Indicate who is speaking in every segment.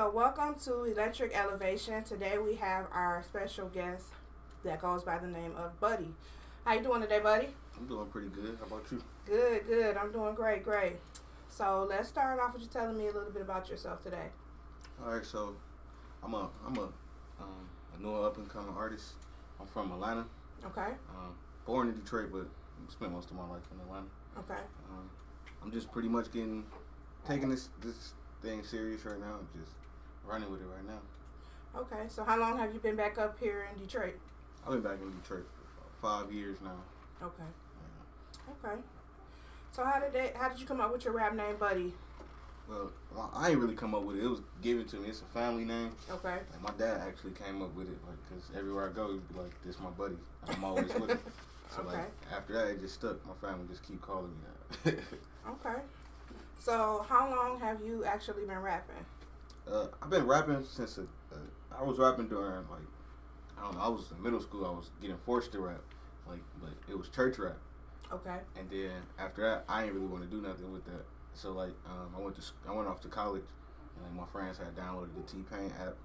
Speaker 1: So, welcome to Electric Elevation. Today we have our special guest that goes by the name of Buddy. How you doing today, Buddy?
Speaker 2: I'm doing pretty good. How about you?
Speaker 1: Good, good. I'm doing great, great. So, let's start off with you telling me a little bit about yourself today.
Speaker 2: All right, so I'm a new up and coming artist. I'm from Atlanta.
Speaker 1: Okay.
Speaker 2: Born in Detroit, but spent most of my life in Atlanta.
Speaker 1: Okay.
Speaker 2: I'm just pretty much taking this thing serious right now and just running with it right now.
Speaker 1: Okay. So, how long have you been back up here in Detroit?
Speaker 2: I've been back in Detroit for about 5 years now.
Speaker 1: Okay. Okay. So, how did you come up with your rap name, Buddy?
Speaker 2: Well, I ain't really come up with it. It was given to me. It's a family name.
Speaker 1: Okay.
Speaker 2: Like my dad actually came up with it, like, cause everywhere I go, he'd be like, "This my buddy." I'm always with him. So
Speaker 1: Okay.
Speaker 2: like after that, it just stuck. My family just keep calling me that.
Speaker 1: Okay. So, how long have you actually been rapping?
Speaker 2: I've been rapping since I was rapping during like I don't know. I was in middle school. I was getting forced to rap, like, but it was church rap.
Speaker 1: Okay.
Speaker 2: And then after that, I didn't really want to do nothing with that. So like I went off to college, and like my friends had downloaded the T-Pain app,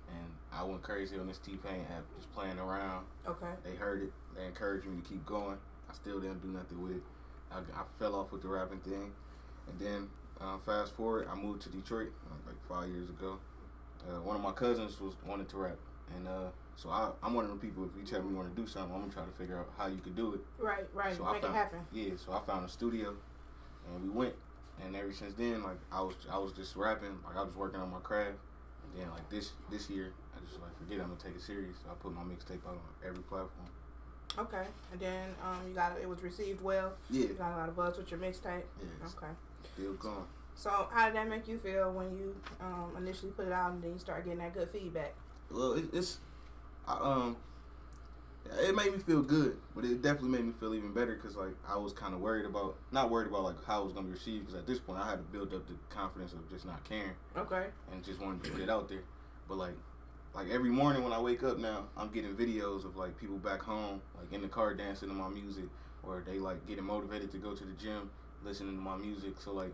Speaker 2: and I went crazy on this T-Pain app, just playing around.
Speaker 1: Okay.
Speaker 2: They heard it. They encouraged me to keep going. I still didn't do nothing with it. I fell off with the rapping thing, and then fast forward, I moved to Detroit like 5 years ago. One of my cousins wanted to rap, and so I'm one of the people. If you tell me you want to do something, I'm gonna try to figure out how you could do it.
Speaker 1: Right.
Speaker 2: So
Speaker 1: Make it happen.
Speaker 2: Yeah, so I found a studio, and we went. And ever since then, like I was just rapping, like I was working on my craft. And then like this year, I just like forget I'm gonna take it serious. So I put my mixtape out on every platform.
Speaker 1: Okay, and then it was received well.
Speaker 2: Yeah.
Speaker 1: You got a lot of buzz with your mixtape.
Speaker 2: Yeah.
Speaker 1: Okay.
Speaker 2: Still going.
Speaker 1: So how did that make you feel when you initially put it out and then you start getting that good feedback?
Speaker 2: Well, it made me feel good, but it definitely made me feel even better because like I was kind of not worried about like how it was gonna be received, because at this point I had to build up the confidence of just not caring.
Speaker 1: Okay.
Speaker 2: And just wanted to put it out there. But like every morning when I wake up now, I'm getting videos of like people back home, like in the car dancing to my music, or they like getting motivated to go to the gym listening to my music. So like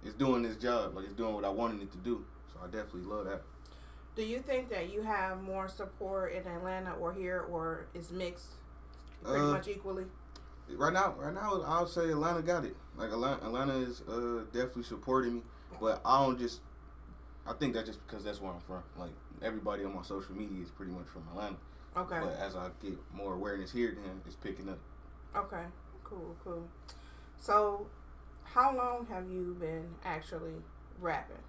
Speaker 2: it's doing this job, like it's doing what I wanted it to do. So I definitely love that.
Speaker 1: Do you think that you have more support in Atlanta or here, or is mixed pretty much equally?
Speaker 2: Right now, I would say Atlanta got it. Like Atlanta is definitely supporting me, but I think that's just because that's where I'm from. Like everybody on my social media is pretty much from Atlanta.
Speaker 1: Okay.
Speaker 2: But as I get more awareness here, then it's picking up.
Speaker 1: Okay. Cool. So, how long have you been actually rapping?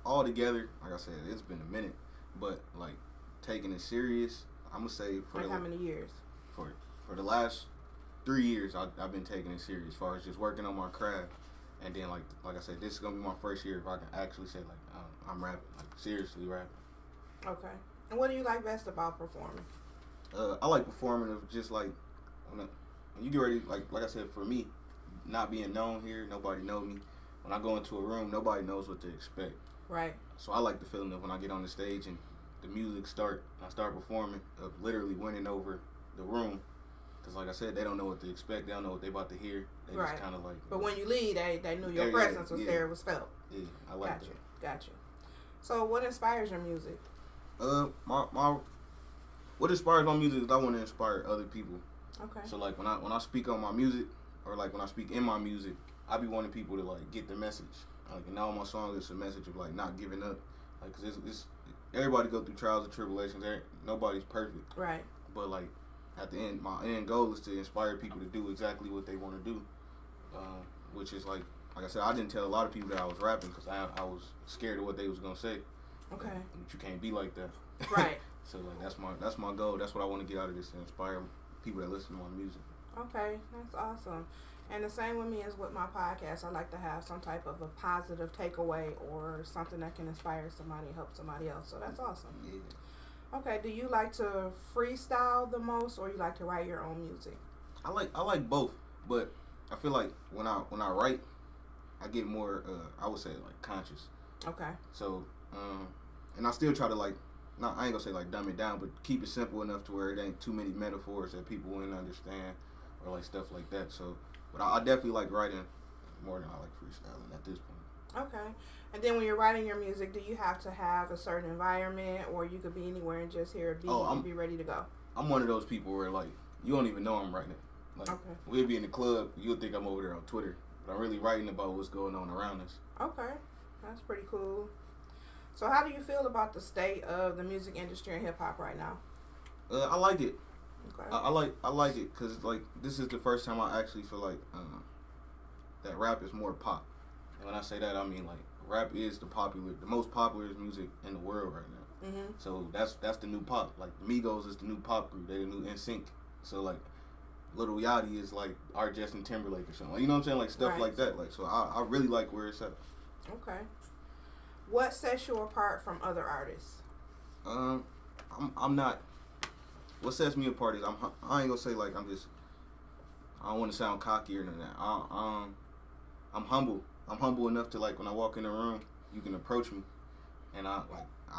Speaker 2: All together, like I said, it's been a minute, but like taking it serious, I'm gonna say
Speaker 1: how many years?
Speaker 2: For the last 3 years, I've been taking it serious as far as just working on my craft, and then like I said, this is gonna be my first year if I can actually say like I'm rapping, like seriously rapping.
Speaker 1: Okay. And what do you like best about performing?
Speaker 2: I like performing of just like when you get ready, like I said, for me, not being known here, nobody know me. When I go into a room, nobody knows what to expect.
Speaker 1: Right.
Speaker 2: So I like the feeling of when I get on the stage and the music I start performing, of literally winning over the room. Because like I said, they don't know what to expect. They don't know what they about to hear. They just kind of like.
Speaker 1: But when you leave, they knew your presence was there. It was felt.
Speaker 2: Yeah, I like that.
Speaker 1: Got you. So what inspires your music?
Speaker 2: What inspires my music is I want to inspire other people.
Speaker 1: Okay.
Speaker 2: So like when I speak on my music, or like when I speak in my music, I be wanting people to like get the message. Like in all my songs, it's a message of like not giving up. Like, cause it's everybody go through trials and tribulations. Nobody's perfect.
Speaker 1: Right.
Speaker 2: But like at the end, my end goal is to inspire people to do exactly what they want to do. Which is like I said, I didn't tell a lot of people that I was rapping because I was scared of what they was gonna say.
Speaker 1: Okay.
Speaker 2: But you can't be like that.
Speaker 1: Right.
Speaker 2: So like that's my goal. That's what I want to get out of this, to inspire people that listen to my music.
Speaker 1: Okay, that's awesome. And the same with me as with my podcast. I like to have some type of a positive takeaway or something that can inspire somebody, help somebody else. So that's awesome.
Speaker 2: Yeah.
Speaker 1: Okay, do you like to freestyle the most, or you like to write your own music?
Speaker 2: I like both, but I feel like when I write, I get more I would say like conscious.
Speaker 1: Okay.
Speaker 2: So and I still try to like, I ain't gonna say like dumb it down, but keep it simple enough to where it ain't too many metaphors that people wouldn't understand, or like stuff like that. So, but I definitely like writing more than I like freestyling at this point.
Speaker 1: Okay. And then when you're writing your music, do you have to have a certain environment, or you could be anywhere and just hear a beat and be ready to go?
Speaker 2: I'm one of those people where like you don't even know I'm writing it. Like we'll be in the club, you'll think I'm over there on Twitter, but I'm really writing about what's going on around us.
Speaker 1: Okay, that's pretty cool. So how do you feel about the state of the music industry and hip hop right now?
Speaker 2: I like it.
Speaker 1: Okay.
Speaker 2: I like it because like this is the first time I actually feel like that rap is more pop. And when I say that, I mean like rap is the most popular music in the world right now.
Speaker 1: Mm-hmm.
Speaker 2: So that's the new pop. Like the Migos is the new pop group. They're the new NSYNC. So like Lil Yachty is like our Justin Timberlake or something. Like, you know what I'm saying? Like stuff like that. Like so I really like where it's at.
Speaker 1: Okay. What sets you apart from other artists?
Speaker 2: I'm not. What sets me apart is I ain't gonna say like I'm just. I don't want to sound cocky or nothing. I'm humble. I'm humble enough to like when I walk in the room, you can approach me, and I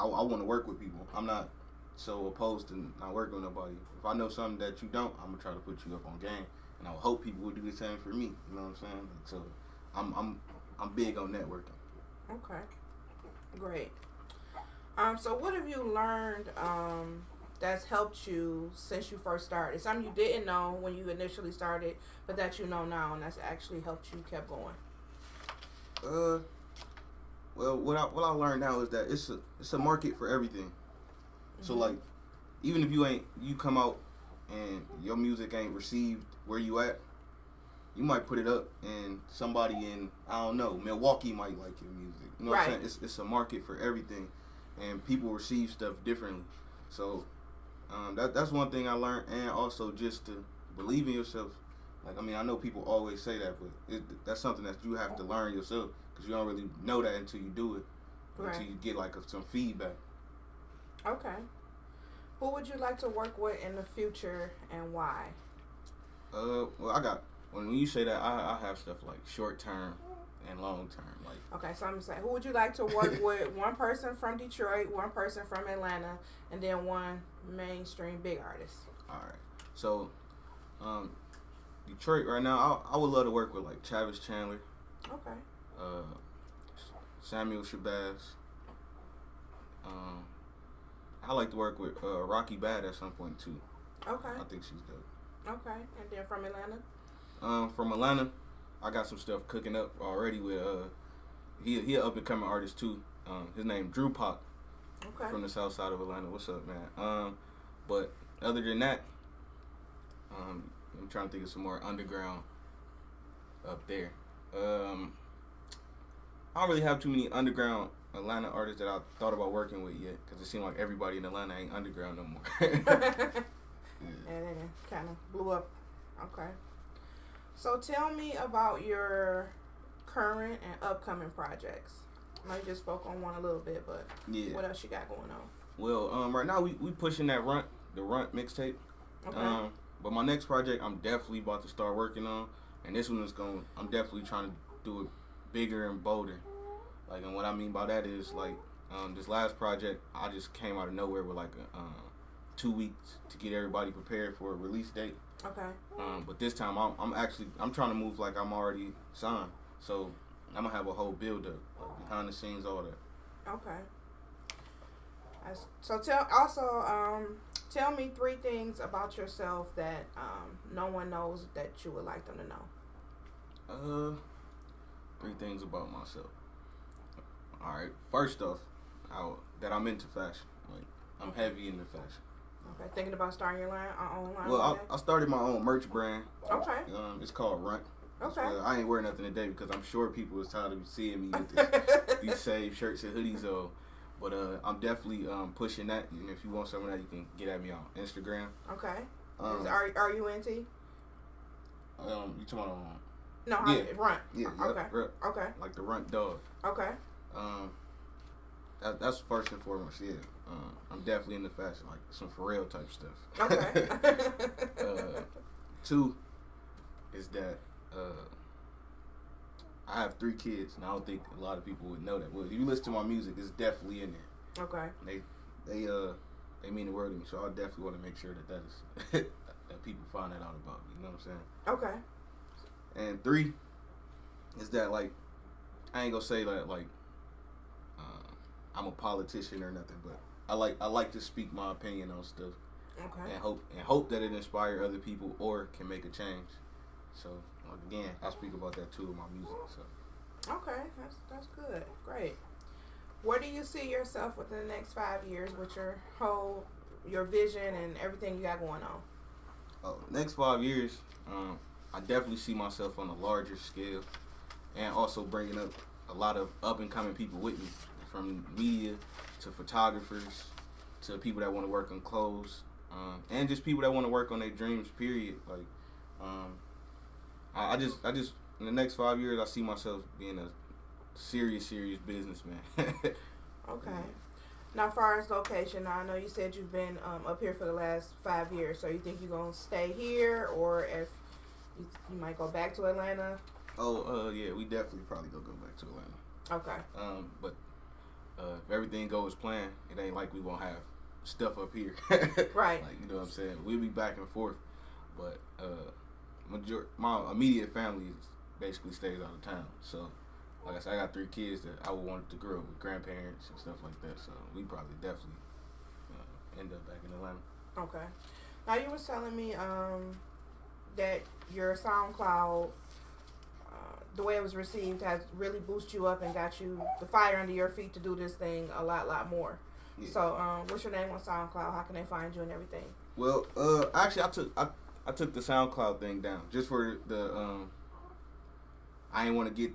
Speaker 2: want to work with people. I'm not so opposed to not working with nobody. If I know something that you don't, I'm gonna try to put you up on game, and I hope people will do the same for me. You know what I'm saying? Like, so I'm big on networking.
Speaker 1: Okay, great. So what have you learned that's helped you since you first started? Something you didn't know when you initially started, but that you know now, and that's actually helped you kept going.
Speaker 2: Well, what I learned now is that it's a market for everything. Mm-hmm. So like, even if you come out and your music ain't received where you at, you might put it up and somebody in, I don't know, Milwaukee might like your music. You know what I'm saying? It's a market for everything, and people receive stuff differently. So that's one thing I learned, and also just to believe in yourself. Like, I mean, I know people always say that, but that's something that you have to learn yourself, because you don't really know that until you do it, until you get like some feedback.
Speaker 1: Okay. Who would you like to work with in the future, and why?
Speaker 2: Well, when you say that, I have stuff like short term and long term. Like,
Speaker 1: okay, so I'm gonna say, who would you like to work with? One person from Detroit, one person from Atlanta, and then one mainstream big artist.
Speaker 2: All right. So, Detroit right now, I would love to work with like Travis Chandler.
Speaker 1: Okay.
Speaker 2: Samuel Shabazz. I like to work with Rocky Bad at some point too.
Speaker 1: Okay.
Speaker 2: I think she's dope.
Speaker 1: Okay, and then from Atlanta.
Speaker 2: From Atlanta, I got some stuff cooking up already with he an up and coming artist too. His name Drew Pop.
Speaker 1: Okay.
Speaker 2: From the south side of Atlanta. What's up, man? But other than that, I'm trying to think of some more underground up there. I don't really have too many underground Atlanta artists that I thought about working with yet, because it seemed like everybody in Atlanta ain't underground no more.
Speaker 1: And then it kind of blew up. Okay. So tell me about your current and upcoming projects. I know you just spoke on one a little bit, but what else you got going on?
Speaker 2: Well, right now we pushing the Runt mixtape.
Speaker 1: Okay.
Speaker 2: But my next project I'm definitely about to start working on, and this one I'm definitely trying to do it bigger and bolder. Like, and what I mean by that is like this last project I just came out of nowhere with like 2 weeks to get everybody prepared for a release date.
Speaker 1: Okay.
Speaker 2: But this time I'm trying to move like I'm already signed, so I'm gonna have a whole build up, like behind the scenes, all that.
Speaker 1: Okay. So tell me 3 things about yourself that no one knows that you would like them to know.
Speaker 2: 3 things about myself. All right. First off, that I'm into fashion. Like, I'm heavy into fashion.
Speaker 1: Okay. Thinking about starting your own line?
Speaker 2: Well, I started my own merch brand.
Speaker 1: Okay.
Speaker 2: It's called Runt.
Speaker 1: Okay.
Speaker 2: I ain't wearing nothing today because I'm sure people is tired of seeing me with these same shirts and hoodies on. But I'm definitely pushing that. And if you want some of that, you can get at me on Instagram.
Speaker 1: Okay. Are you into?
Speaker 2: You talking about
Speaker 1: Runt.
Speaker 2: Yeah.
Speaker 1: Okay. Okay.
Speaker 2: Like the Runt dog.
Speaker 1: Okay.
Speaker 2: That's first and foremost. Yeah. I'm definitely into fashion, like some Pharrell type stuff.
Speaker 1: Okay.
Speaker 2: 2 is that I have 3 kids, and I don't think a lot of people would know that. Well, if you listen to my music, it's definitely in there.
Speaker 1: Okay.
Speaker 2: They mean the world to me, so I definitely want to make sure that is that people find that out about me. You know what I'm saying?
Speaker 1: Okay.
Speaker 2: And 3 is that like I ain't gonna say like I'm a politician or nothing, but I like to speak my opinion on stuff.
Speaker 1: Okay.
Speaker 2: And hope that it inspire other people or can make a change. So again, I speak about that too in my music. So
Speaker 1: Okay, that's good. Great. Where do you see yourself within the next 5 years with your vision and everything you got going on?
Speaker 2: Next 5 years, I definitely see myself on a larger scale, and also bringing up a lot of up and coming people with me, from media to photographers to people that want to work on clothes, and just people that want to work on their dreams. Period. Like, I just in the next 5 years, I see myself being a serious businessman.
Speaker 1: Okay. Now, as far as location, now I know you said you've been up here for the last 5 years. So you think you're gonna stay here, or if you might go back to Atlanta?
Speaker 2: Yeah, we definitely probably go back to Atlanta.
Speaker 1: Okay.
Speaker 2: But if everything goes planned, it ain't like we won't have stuff up here.
Speaker 1: Right.
Speaker 2: Like, you know what I'm saying? We'll be back and forth, but my immediate family basically stays out of town. So, like I said, I got 3 kids that I would want to grow up with grandparents and stuff like that. So we probably definitely end up back in Atlanta.
Speaker 1: Okay. Now you were telling me that your SoundCloud, the way it was received, has really boosted you up and got you the fire under your feet to do this thing a lot more. Yeah. So, what's your name on SoundCloud? How can they find you and everything?
Speaker 2: Well, actually, I took the SoundCloud thing down just for the I didn't want to get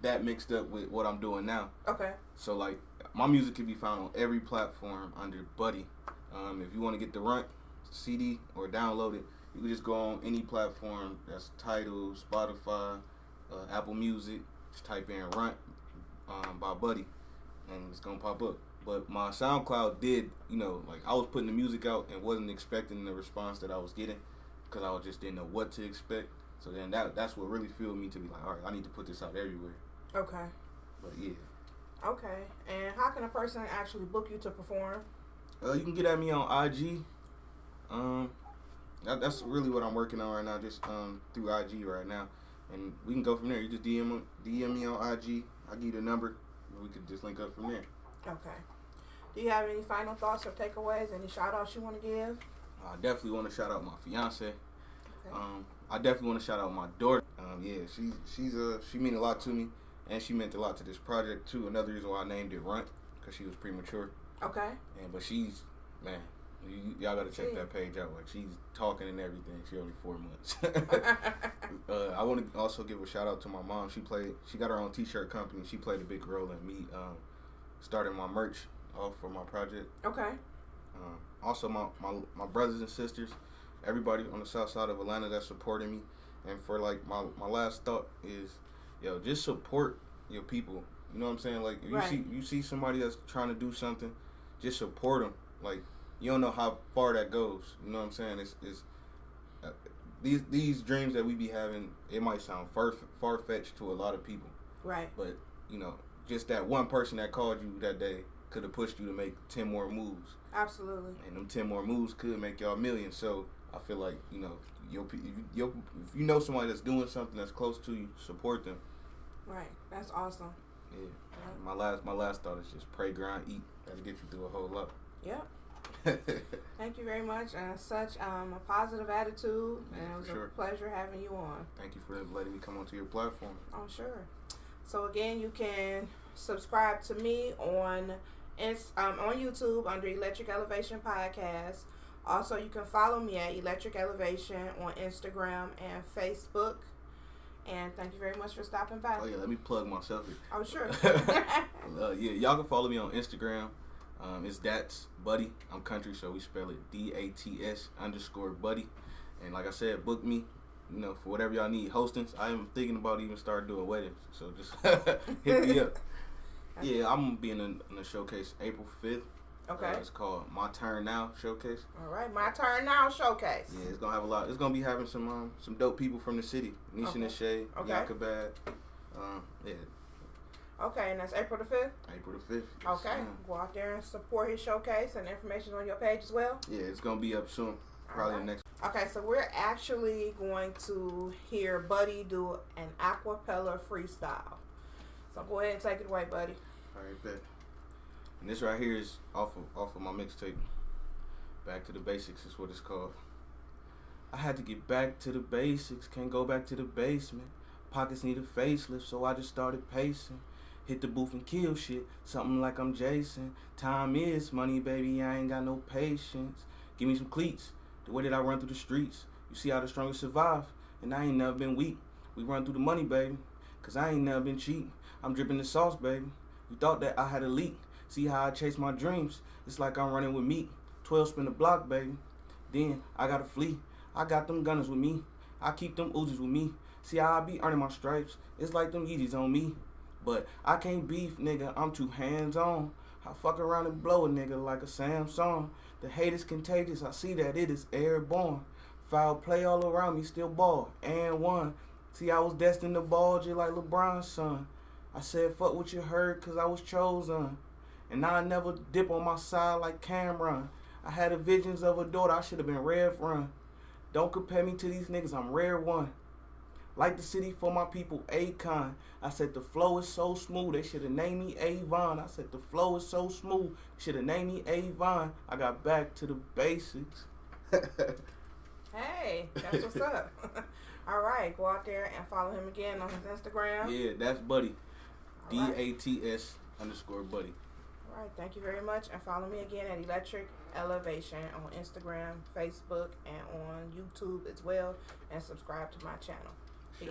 Speaker 2: that mixed up with what I'm doing now.
Speaker 1: Okay.
Speaker 2: So, like, my music can be found on every platform under Buddy. If you want to get the Runt CD or download it, you can just go on any platform that's Tidal, Spotify, Apple Music. Just type in Runt by Buddy, and it's gonna pop up. But my SoundCloud did, like, I was putting the music out and wasn't expecting the response that I was getting, because I just didn't know what to expect. So then that's what really fueled me to be like, all right, I need to put this out everywhere.
Speaker 1: Okay.
Speaker 2: But yeah.
Speaker 1: Okay. And how can a person actually book you to perform?
Speaker 2: You can get at me on IG. That's really what I'm working on right now, just through IG right now, and we can go from there. You just DM me on IG. I'll give you the number, and we can just link up from there.
Speaker 1: Okay. Do you have any final thoughts or takeaways? Any shout outs you want to give?
Speaker 2: I definitely want to shout out my fiance.
Speaker 1: Okay.
Speaker 2: I definitely want to shout out my daughter. Yeah, she mean a lot to me, and she meant a lot to this project too. Another reason why I named it Runt, because she was premature.
Speaker 1: Okay.
Speaker 2: But she's, man, y'all gotta check that page out. Like, she's talking and everything. She only 4 months. I want to also give a shout out to my mom. She got her own t-shirt company. She played a big role in me starting my merch off for my project.
Speaker 1: Okay.
Speaker 2: Also, my brothers and sisters, everybody on the south side of Atlanta that's supporting me. And for, like, my last thought is, just support your people. You know what I'm saying? Like, if you see somebody that's trying to do something, just support them. Like, you don't know how far that goes. You know what I'm saying? It's these dreams that we be having, it might sound far-fetched to a lot of people.
Speaker 1: Right.
Speaker 2: But, just that one person that called you that day could have pushed you to make 10 more moves.
Speaker 1: Absolutely.
Speaker 2: And them 10 more moves could make y'all millions. So I feel like, if you know somebody that's doing something that's close to you, support them.
Speaker 1: Right. That's awesome.
Speaker 2: Yeah. My last thought is just pray, grind, eat. That'll get you through a whole lot.
Speaker 1: Yep. Thank you very much. Such a positive attitude, and it was a pleasure having you on.
Speaker 2: Thank you for letting me come onto your platform.
Speaker 1: Oh, sure. So again, you can subscribe to me on YouTube under Electric Elevation Podcast. Also, you can follow me at Electric Elevation on Instagram and Facebook. And thank you very much for stopping by.
Speaker 2: Oh yeah, let me plug myself here.
Speaker 1: Oh sure.
Speaker 2: Yeah, y'all can follow me on Instagram. It's Dats Buddy. I'm country, so we spell it DATS_Buddy. And like I said, book me. For whatever y'all need hostings. I am thinking about even start doing weddings, so just hit me up. Yeah, I'm gonna be in a showcase April 5th.
Speaker 1: Okay.
Speaker 2: It's called My Turn Now Showcase.
Speaker 1: All right, My Turn Now Showcase.
Speaker 2: Yeah, it's gonna have a lot. It's gonna be having some dope people from the city. Nisha and Shay, Yakabad. Yeah.
Speaker 1: Okay, and that's April the 5th?
Speaker 2: April the 5th. Yes,
Speaker 1: okay. Go out there and support his showcase, and information on your page as well?
Speaker 2: Yeah, it's gonna be up soon. Probably the next.
Speaker 1: Okay, so we're actually going to hear Buddy do an acapella freestyle. So go ahead and take it away, buddy.
Speaker 2: All right, bet. And this right here is off of my mixtape. Back to the Basics is what it's called. I had to get back to the basics, can't go back to the basement. Pockets need a facelift, so I just started pacing. Hit the booth and kill shit, something like I'm Jason. Time is money, baby, I ain't got no patience. Give me some cleats, the way that I run through the streets. You see how the strongest survive, and I ain't never been weak. We run through the money, baby, cause I ain't never been cheap. I'm dripping the sauce, baby. You thought that I had a leak. See how I chase my dreams, it's like I'm running with meat. 12 spin the block, baby. Then I gotta flee. I got them gunners with me. I keep them Uzis with me. See how I be earning my stripes? It's like them Yeezys on me. But I can't beef, nigga. I'm too hands-on. I fuck around and blow a nigga like a Samsung. The hate is contagious. I see that it is airborne. Foul play all around me, still ball. And one. See, I was destined to ball just like LeBron's son. I said, fuck what you heard, cause I was chosen. And I never dip on my side like Cameron. I had the visions of a daughter. I should have been Rev Run. Don't compare me to these niggas, I'm rare one. Like the city for my people, Akon. I said the flow is so smooth, they should have named me Avon. I said the flow is so smooth, should have named me Avon. I got back to the basics.
Speaker 1: Hey, that's what's up. All right, go out there and follow him again on his Instagram.
Speaker 2: Yeah, that's Buddy.
Speaker 1: All right.
Speaker 2: DATS_Buddy.
Speaker 1: All right, thank you very much. And follow me again at Electric Elevation on Instagram, Facebook, and on YouTube as well. And subscribe to my channel. Peace.